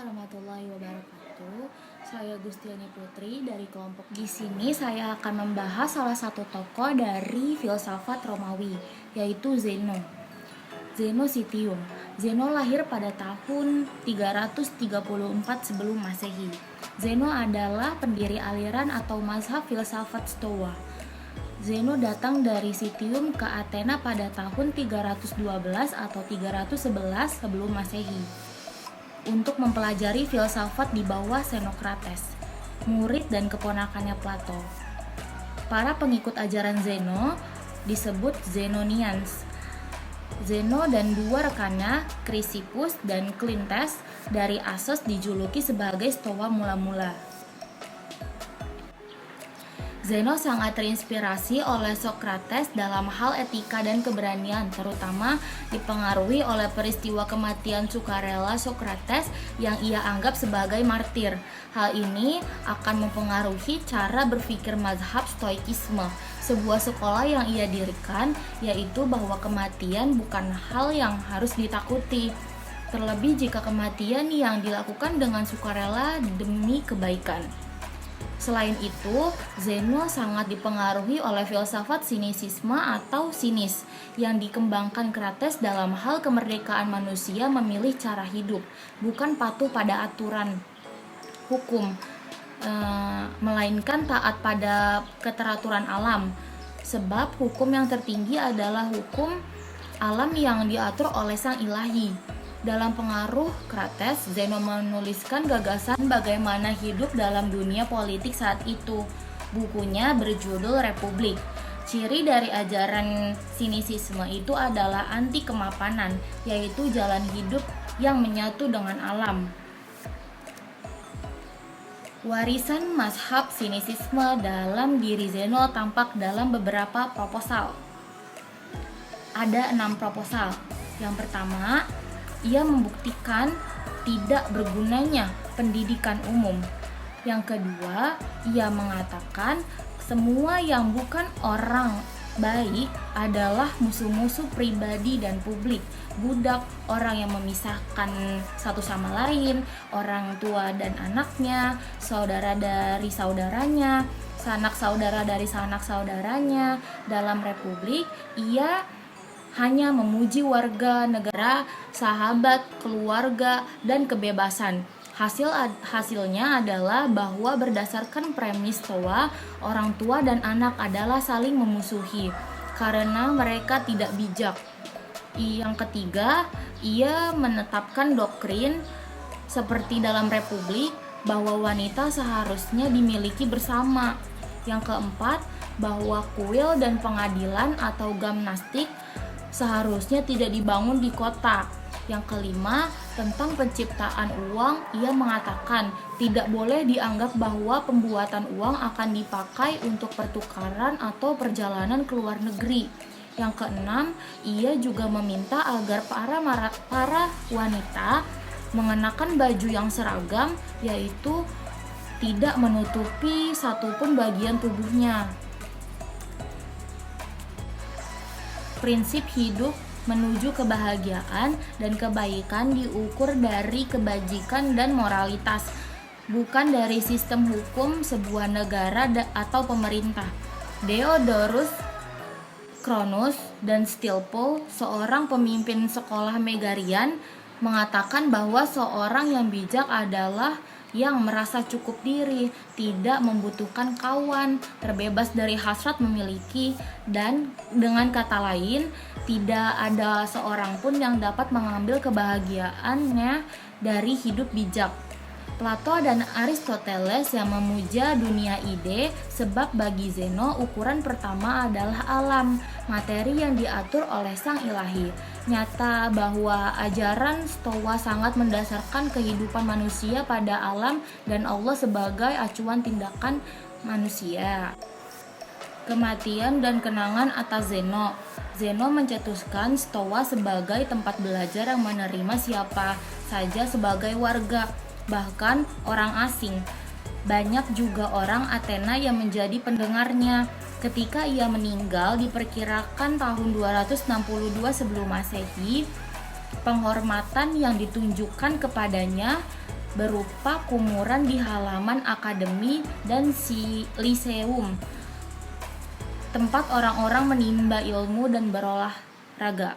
warahmatullahi wabarakatuh. Saya Gustiani Putri dari kelompok. Di sini saya akan membahas salah satu tokoh dari filsafat Romawi, yaitu Zeno. Zeno Citium. Zeno lahir pada tahun 334 sebelum Masehi. Zeno adalah pendiri aliran atau mazhab filsafat Stoa. Zeno datang dari Citium ke Athena pada tahun 312 atau 311 sebelum Masehi untuk mempelajari filsafat di bawah Xenocrates, murid dan keponakannya Plato. Para pengikut ajaran Zeno disebut Zenonians. Zeno dan dua rekannya, Chrysippus dan Cleanthes dari Assos dijuluki sebagai Stoa mula-mula. Zeno sangat terinspirasi oleh Socrates dalam hal etika dan keberanian, terutama dipengaruhi oleh peristiwa kematian sukarela Socrates yang ia anggap sebagai martir. Hal ini akan mempengaruhi cara berpikir mazhab Stoikisme, sebuah sekolah yang ia dirikan, yaitu bahwa kematian bukan hal yang harus ditakuti, terlebih jika kematian yang dilakukan dengan sukarela demi kebaikan. Selain itu, Zeno sangat dipengaruhi oleh filsafat sinisisme atau sinis yang dikembangkan Krates dalam hal kemerdekaan manusia memilih cara hidup, bukan patuh pada aturan hukum, melainkan taat pada keteraturan alam. Sebab hukum yang tertinggi adalah hukum alam yang diatur oleh Sang Ilahi. Dalam pengaruh Krates, Zeno menuliskan gagasan bagaimana hidup dalam dunia politik saat itu. Bukunya berjudul Republik. Ciri dari ajaran sinisisme itu adalah anti kemapanan, yaitu jalan hidup yang menyatu dengan alam. Warisan mazhab sinisisme dalam diri Zeno tampak dalam beberapa proposal. Ada 6 proposal. Yang pertama, ia membuktikan tidak bergunanya pendidikan umum. Yang kedua, ia mengatakan semua yang bukan orang baik adalah musuh-musuh pribadi dan publik, budak, orang yang memisahkan satu sama lain, orang tua dan anaknya, saudara dari saudaranya, sanak saudara dari sanak saudaranya. Dalam republik, ia hanya memuji warga negara, sahabat, keluarga, dan kebebasan. Hasilnya adalah bahwa berdasarkan premis Stoa, orang tua dan anak adalah saling memusuhi karena mereka tidak bijak. Yang ketiga, ia menetapkan doktrin seperti dalam republik bahwa wanita seharusnya dimiliki bersama. Yang keempat, bahwa kuil dan pengadilan atau gimnastik seharusnya tidak dibangun di kota. Yang kelima, tentang penciptaan uang, ia mengatakan tidak boleh dianggap bahwa pembuatan uang akan dipakai untuk pertukaran atau perjalanan ke luar negeri. Yang keenam, ia juga meminta agar para wanita mengenakan baju yang seragam, yaitu tidak menutupi satupun bagian tubuhnya. Prinsip hidup menuju kebahagiaan dan kebaikan diukur dari kebajikan dan moralitas, bukan dari sistem hukum sebuah negara atau pemerintah. Diodorus Cronus dan Stilpo, seorang pemimpin sekolah Megarian, mengatakan bahwa seorang yang bijak adalah yang merasa cukup diri, tidak membutuhkan kawan, terbebas dari hasrat memiliki, dan dengan kata lain, tidak ada seorang pun yang dapat mengambil kebahagiaannya dari hidup bijak. Plato dan Aristoteles yang memuja dunia ide, sebab bagi Zeno ukuran pertama adalah alam, materi yang diatur oleh Sang Ilahi. Nyata bahwa ajaran Stoa sangat mendasarkan kehidupan manusia pada alam dan Allah sebagai acuan tindakan manusia. Kematian dan kenangan atas Zeno. Zeno mencetuskan Stoa sebagai tempat belajar yang menerima siapa saja sebagai warga, bahkan orang asing. Banyak juga orang Athena yang menjadi pendengarnya. Ketika ia meninggal diperkirakan tahun 262 sebelum Masehi, penghormatan yang ditunjukkan kepadanya berupa kumuran di halaman akademi dan liseum, tempat orang-orang menimba ilmu dan berolahraga.